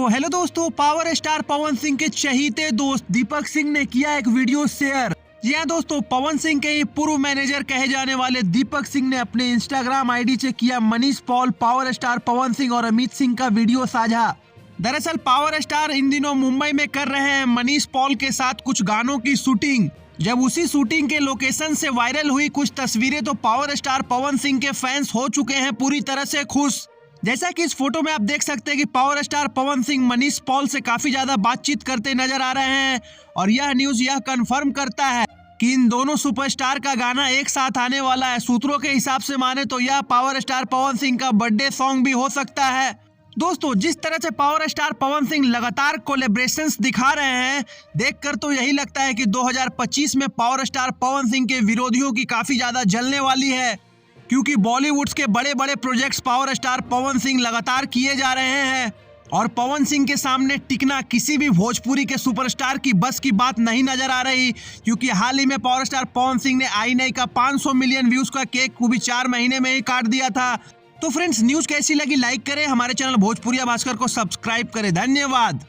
तो हेलो दोस्तों, power star Pawan Singh के चहीते दोस्त दीपक सिंह ने किया एक वीडियो शेयर। जी हाँ दोस्तों, पवन सिंह के ही पूर्व मैनेजर कहे जाने वाले दीपक सिंह ने अपने इंस्टाग्राम आईडी से किया मनीष पॉल, पावर स्टार पवन सिंह और अमित सिंह का वीडियो साझा। दरअसल पावर स्टार इन दिनों मुंबई में कर रहे हैं मनीष पॉल के साथ कुछ गानों की शूटिंग। जब उसी शूटिंग के लोकेशन से वायरल हुई कुछ तस्वीरें तो पावर स्टार पवन सिंह के फैंस हो चुके हैं पूरी तरह से खुश। जैसा कि इस फोटो में आप देख सकते हैं कि पावर स्टार पवन सिंह मनीष पॉल से काफी ज्यादा बातचीत करते नजर आ रहे हैं और यह न्यूज यह कंफर्म करता है कि इन दोनों सुपरस्टार का गाना एक साथ आने वाला है। सूत्रों के हिसाब से माने तो यह पावर स्टार पवन सिंह का बर्थडे सॉन्ग भी हो सकता है। दोस्तों, जिस तरह से पावर स्टार पवन सिंह लगातार कोलैबोरेशंस दिखा रहे हैं, देखकर तो यही लगता है कि 2025 में पावर स्टार पवन सिंह के विरोधियों की काफी ज्यादा जलने वाली है, क्योंकि बॉलीवुड के बड़े बड़े projects power star Pawan Singh लगातार किए जा रहे हैं और पवन सिंह के सामने टिकना किसी भी भोजपुरी के सुपरस्टार की बस की बात नहीं नजर आ रही। क्योंकि हाल ही में पावर स्टार पवन सिंह ने आई नहीं का 500 मिलियन व्यूज का केक को भी 4 महीने में ही काट दिया था। तो फ्रेंड्स, न्यूज कैसी लगी लाइक करें, हमारे चैनल भोजपुरिया भास्कर को सब्सक्राइब करें। धन्यवाद।